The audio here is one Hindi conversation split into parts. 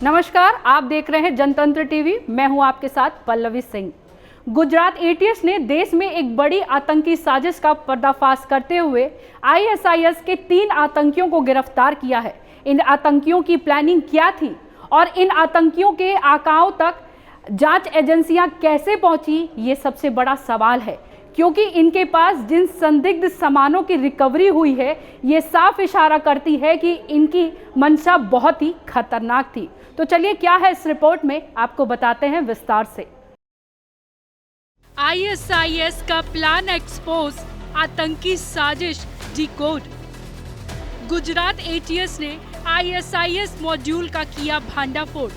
नमस्कार, आप देख रहे हैं जनतंत्र टीवी। मैं हूं आपके साथ पल्लवी सिंह। गुजरात एटीएस ने देश में एक बड़ी आतंकी साजिश का पर्दाफाश करते हुए आईएसआईएस के 3 आतंकियों को गिरफ्तार किया है। इन आतंकियों की प्लानिंग क्या थी और इन आतंकियों के आकाओं तक जांच एजेंसियां कैसे पहुंची, ये सबसे बड़ा सवाल है, क्योंकि इनके पास जिन संदिग्ध सामानों की रिकवरी हुई है, ये साफ इशारा करती है कि इनकी मंशा बहुत ही खतरनाक थी। तो चलिए, क्या है इस रिपोर्ट में, आपको बताते हैं विस्तार से। आईएसआईएस का प्लान एक्सपोज, आतंकी साजिश डिकोड। गुजरात एटीएस ने आईएसआईएस मॉड्यूल का किया भांडाफोड़।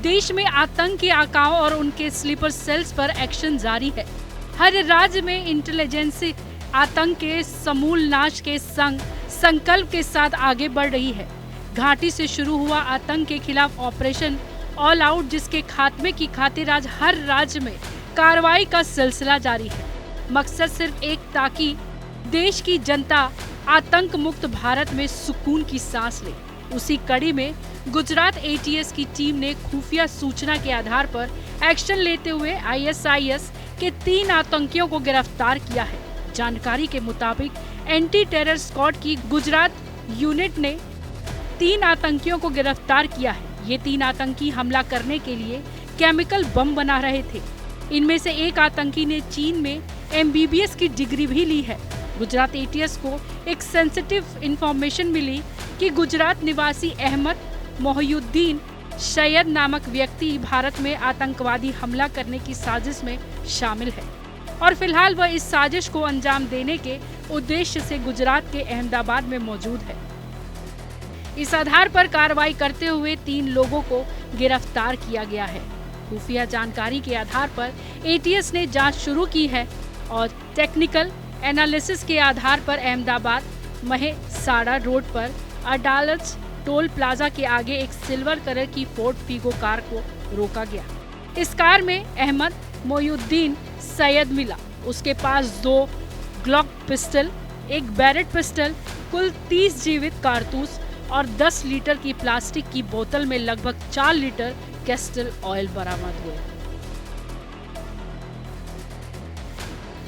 देश में आतंक के आकाओं और उनके स्लीपर सेल्स पर एक्शन जारी है। हर राज्य में इंटेलिजेंस आतंक के समूल नाश के संकल्प के साथ आगे बढ़ रही है। घाटी से शुरू हुआ आतंक के खिलाफ ऑपरेशन ऑल आउट, जिसके खात्मे की खातिर आज हर राज्य में कार्रवाई का सिलसिला जारी है। मकसद सिर्फ एक, ताकि देश की जनता आतंक मुक्त भारत में सुकून की सांस ले। उसी कड़ी में गुजरात एटीएस की टीम ने खुफिया सूचना के आधार पर एक्शन लेते हुए आईएसआईएस के 3 आतंकियों को गिरफ्तार किया है। जानकारी के मुताबिक एंटी टेरर स्क्वाड की गुजरात यूनिट ने 3 आतंकियों को गिरफ्तार किया है। ये 3 आतंकी हमला करने के लिए केमिकल बम बना रहे थे। इनमें से एक आतंकी ने चीन में MBBS की डिग्री भी ली है। गुजरात एटीएस को एक सेंसिटिव इंफॉर्मेशन मिली कि गुजरात निवासी अहमद मोहिउद्दीन सैयद नामक व्यक्ति भारत में आतंकवादी हमला करने की साजिश में शामिल है और फिलहाल वह इस साजिश को अंजाम देने के उद्देश्य से गुजरात के अहमदाबाद में मौजूद है। इस आधार पर कार्रवाई करते हुए 3 लोगों को गिरफ्तार किया गया है। खुफिया जानकारी के आधार पर एटीएस ने जांच शुरू की है और टेक्निकल एनालिसिस के आधार पर अहमदाबाद महेसाड़ा रोड पर अडालज टोल प्लाजा के आगे एक सिल्वर कलर की फोर्ड फीगो कार को रोका गया। इस कार में अहमद मोहिउद्दीन सैयद मिला। उसके पास 2 ग्लॉक पिस्टल, एक बैरेट पिस्टल, कुल 30 जीवित कारतूस और 10 लीटर की प्लास्टिक की बोतल में लगभग 4 लीटर कैस्टर ऑयल बरामद हुए।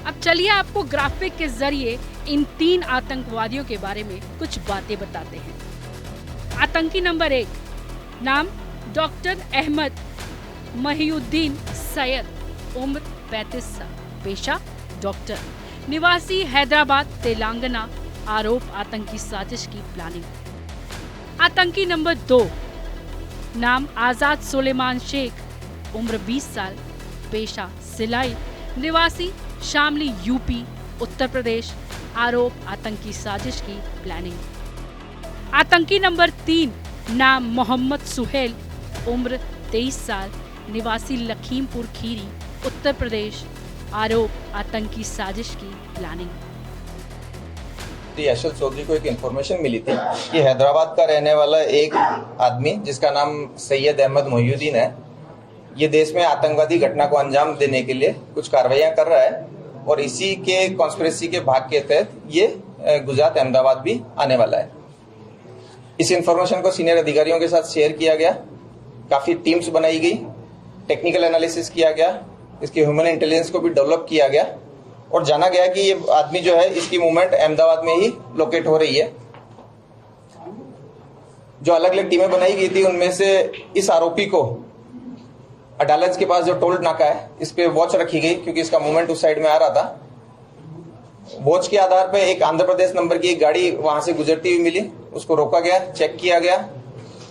अब चलिए आपको ग्राफिक के जरिए इन 3 आतंकवादियों के बारे में कुछ बातें बताते हैं। आतंकी नंबर 1, नाम डॉक्टर अहमद मोहिउद्दीन सैयद, उम्र 35 साल, पेशा डॉक्टर, निवासी हैदराबाद तेलंगाना। आरोप आतंकी साजिश की प्लानिंग। आतंकी नंबर 2, नाम आजाद सुलेमान शेख, उम्र 20 साल, पेशा सिलाई, निवासी शामली यूपी उत्तर प्रदेश। आरोप आतंकी साजिश की प्लानिंग। आतंकी नंबर 3, नाम मोहम्मद सुहेल, उम्र 23 साल, निवासी लखीमपुर खीरी उत्तर प्रदेश। आरोप आतंकी साजिश की प्लानिंग। यशल चौधरी को एक इन्फॉर्मेशन मिली थी कि हैदराबाद का रहने वाला एक आदमी जिसका नाम सैयद अहमद मोहिउद्दीन है, ये देश में आतंकवादी घटना को अंजाम देने के लिए कुछ कार्रवाइयां कर रहा है और इसी के कॉन्स्पिरेसी के भाग के तहत ये गुजरात अहमदाबाद भी आने वाला है। इस इन्फॉर्मेशन को सीनियर अधिकारियों के साथ शेयर किया गया, काफी टीम्स बनाई गई, टेक्निकल एनालिसिस किया गया, इसकी ह्यूमन इंटेलिजेंस को भी डेवलप किया गया और जाना गया कि ये आदमी जो है, इसकी मूवमेंट अहमदाबाद में ही लोकेट हो रही है। जो अलग अलग टीमें बनाई गई थी, उनमें से इस आरोपी को अडालज के पास जो टोल नाका है, इस पे वॉच रखी गई क्योंकि इसका मूवमेंट उस साइड में आ रहा था। वॉच के आधार पर एक आंध्र प्रदेश नंबर की एक गाड़ी वहां से गुजरती हुई मिली, उसको रोका गया, चेक किया गया,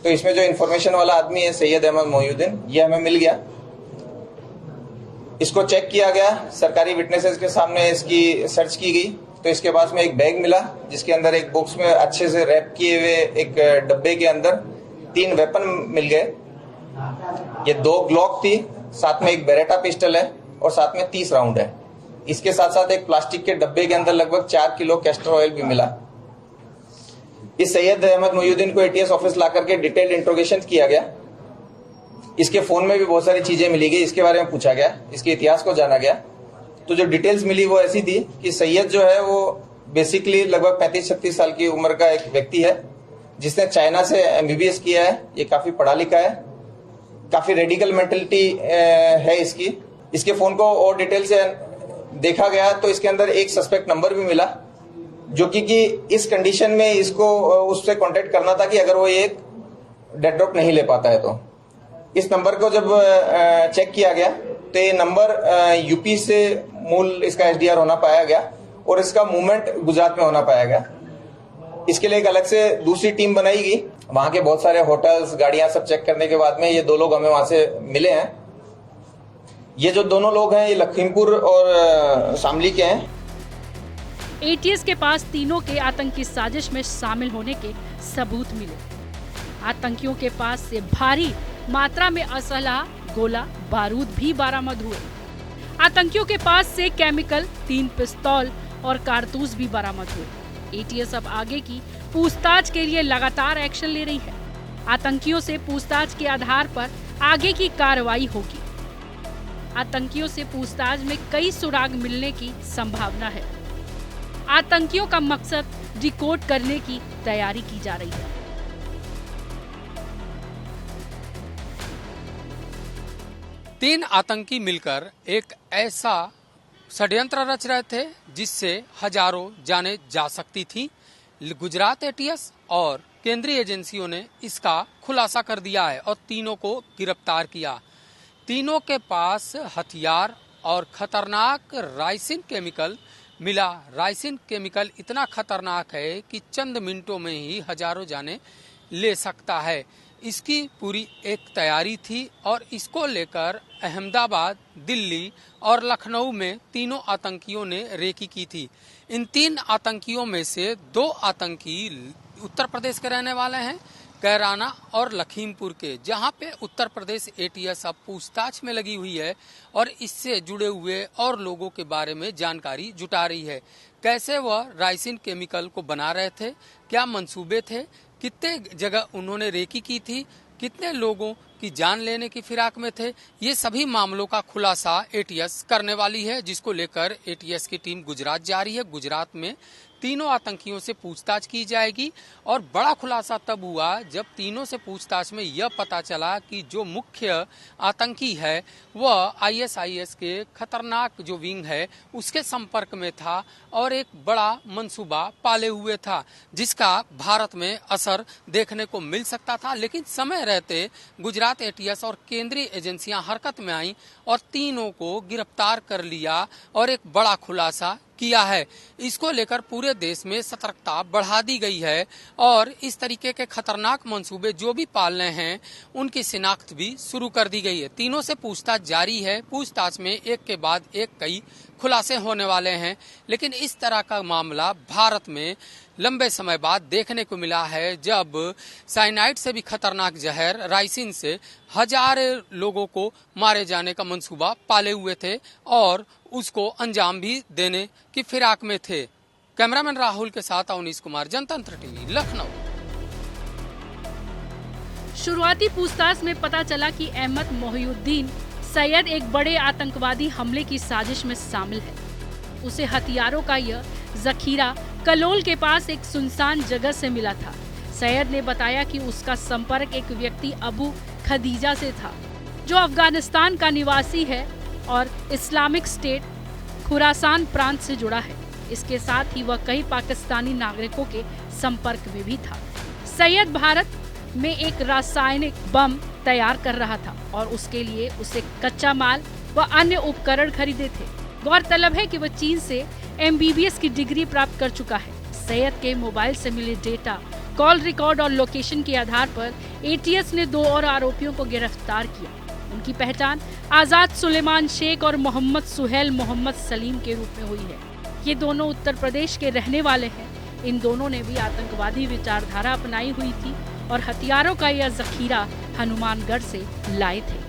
तो इसमें जो इन्फॉर्मेशन वाला आदमी है सैयद अहमद मोहिउद्दीन, ये हमें मिल गया। इसको चेक किया गया, सरकारी विटनेसेस के सामने इसकी सर्च की गई, तो इसके पास में एक बैग मिला जिसके अंदर एक बॉक्स में अच्छे से रैप किए हुए एक डब्बे के अंदर 3 वेपन मिल गए। ये 2 ग्लॉक थी, साथ में एक बेरेटा पिस्टल है और साथ में 30 राउंड है। इसके साथ साथ एक प्लास्टिक के डब्बे के अंदर लगभग 4 किलो कैस्टर ऑयल भी मिला। इस सैयद अहमद मोहिउद्दीन को एटीएस ऑफिस ला करके डिटेल्ड इंट्रोगेशन किया गया। इसके फोन में भी बहुत सारी चीजें मिली गई, इसके बारे में पूछा गया, इसके इतिहास को जाना गया। तो जो डिटेल्स मिली वो ऐसी थी कि सैयद जो है वो बेसिकली लगभग 35-36 साल की उम्र का एक व्यक्ति है जिसने चाइना से MBBS किया है। ये काफी पढ़ा लिखा है, काफी रेडिकल मेंटेलिटी है इसकी। इसके फोन को और डिटेल से देखा गया तो इसके अंदर एक सस्पेक्ट नंबर भी मिला, जो कि इस कंडीशन में इसको उससे कांटेक्ट करना था कि अगर वो एक डेड ड्रॉप नहीं ले पाता है तो। इस नंबर को जब चेक किया गया तो ये नंबर यूपी से मूल इसका SDR होना पाया गया और इसका मूवमेंट गुजरात में होना पाया गया। इसके लिए एक अलग से दूसरी टीम बनाई गई। वहां के बहुत सारे होटल्स, गाड़ियां सब चेक करने के बाद में ये 2 लोग हमें वहां से मिले हैं। ये जो दोनों लोग हैं ये लखीमपुर और शामली के हैं। ATS के पास तीनों के आतंकी साजिश में शामिल होने के सबूत मिले। आतंकियों के पास से भारी मात्रा में असलहा, गोला बारूद भी बरामद हुए। आतंकियों के पास से केमिकल, 3 पिस्तौल और कारतूस भी बरामद हुए। ATS अब आगे की पूछताछ के लिए लगातार एक्शन ले रही है। आतंकियों से पूछताछ के आधार पर आगे की कार्रवाई होगी। आतंकियों से पूछताछ में कई सुराग मिलने की संभावना है। आतंकियों का मकसद डिकोड करने की तैयारी की जा रही है। तीन आतंकी मिलकर एक ऐसा षड्यंत्र रच रहे थे जिससे हजारों जानें जा सकती थी। गुजरात ATS और केंद्रीय एजेंसियों ने इसका खुलासा कर दिया है और तीनों को गिरफ्तार किया। तीनों के पास हथियार और खतरनाक राइसिन केमिकल मिला। राइसिन केमिकल इतना खतरनाक है कि चंद मिनटों में ही हजारों जानें ले सकता है। इसकी पूरी एक तैयारी थी और इसको लेकर अहमदाबाद, दिल्ली और लखनऊ में तीनों आतंकियों ने रेकी की थी। इन 3 आतंकियों में से 2 आतंकी उत्तर प्रदेश के रहने वाले हैं, कैराना और लखीमपुर के, जहां पे उत्तर प्रदेश ATS अब पूछताछ में लगी हुई है और इससे जुड़े हुए और लोगों के बारे में जानकारी जुटा रही है। कैसे वह राइसिन केमिकल को बना रहे थे, क्या मंसूबे थे, कितने जगह उन्होंने रेकी की थी, कितने लोगों की जान लेने की फिराक में थे, ये सभी मामलों का खुलासा ATS करने वाली है, जिसको लेकर ATS की टीम गुजरात जा रही है। गुजरात में तीनों आतंकियों से पूछताछ की जाएगी और बड़ा खुलासा तब हुआ जब तीनों से पूछताछ में यह पता चला कि जो मुख्य आतंकी है वह ISIS के खतरनाक जो विंग है उसके संपर्क में था और एक बड़ा मंसूबा पाले हुए था, जिसका भारत में असर देखने को मिल सकता था। लेकिन समय रहते गुजरात ATS और केंद्रीय एजेंसियां हरकत में आई और तीनों को गिरफ्तार कर लिया और एक बड़ा खुलासा किया है। इसको लेकर पूरे देश में सतर्कता बढ़ा दी गई है और इस तरीके के खतरनाक मंसूबे जो भी पाल रहे हैं उनकी शिनाख्त भी शुरू कर दी गई है। तीनों से पूछताछ जारी है। पूछताछ में एक के बाद एक कई खुलासे होने वाले हैं। लेकिन इस तरह का मामला भारत में लंबे समय बाद देखने को मिला है, जब साइनाइड से भी खतरनाक जहर राइसिन से हजारों लोगों को मारे जाने का मंसूबा पाले हुए थे और उसको अंजाम भी देने की फिराक में थे। कैमरामैन राहुल के साथ अवनीश कुमार, जनतंत्र टीवी, लखनऊ। शुरुआती पूछताछ में पता चला कि अहमद मोहिउद्दीन सैयद एक बड़े आतंकवादी हमले की साजिश में शामिल है। उसे हथियारों का यह जखीरा कलोल के पास एक सुनसान जगह से मिला था। सैयद ने बताया कि उसका संपर्क एक व्यक्ति अबू खदीजा से था, जो अफगानिस्तान का निवासी है और इस्लामिक स्टेट खुरासान प्रांत से जुड़ा है। इसके साथ ही वह कई पाकिस्तानी नागरिकों के संपर्क में भी था। सैयद भारत में एक रासायनिक बम तैयार कर रहा था और उसके लिए उसे कच्चा माल व अन्य उपकरण खरीदे थे। गौरतलब है कि वह चीन से MBBS की डिग्री प्राप्त कर चुका है। सैयद के मोबाइल से मिले डेटा, कॉल रिकॉर्ड और लोकेशन के आधार पर ATS ने 2 और आरोपियों को गिरफ्तार किया। उनकी पहचान आजाद सुलेमान शेख और मोहम्मद सुहेल मोहम्मद सलीम के रूप में हुई है। ये दोनों उत्तर प्रदेश के रहने वाले हैं। इन दोनों ने भी आतंकवादी विचारधारा अपनाई हुई थी और हथियारों का यह जखीरा हनुमानगढ़ से लाए थे।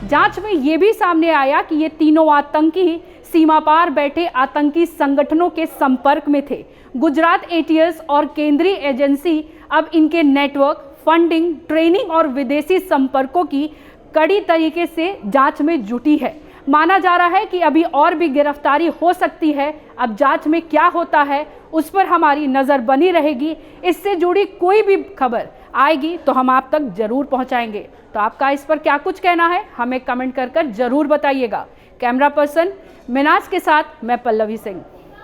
जांच में ये भी सामने आया कि ये तीनों आतंकी सीमा पार बैठे आतंकी संगठनों के संपर्क में थे। गुजरात ATS और केंद्रीय एजेंसी अब इनके नेटवर्क, फंडिंग, ट्रेनिंग और विदेशी संपर्कों की कड़ी तरीके से जांच में जुटी है। माना जा रहा है कि अभी और भी गिरफ्तारी हो सकती है। अब जांच में क्या होता है उस पर हमारी नज़र बनी रहेगी। इससे जुड़ी कोई भी खबर आएगी तो हम आप तक जरूर पहुंचाएंगे। तो आपका इस पर क्या कुछ कहना है हमें कमेंट कर जरूर बताइएगा। कैमरा पर्सन मिनाज के साथ मैं पल्लवी सिंह।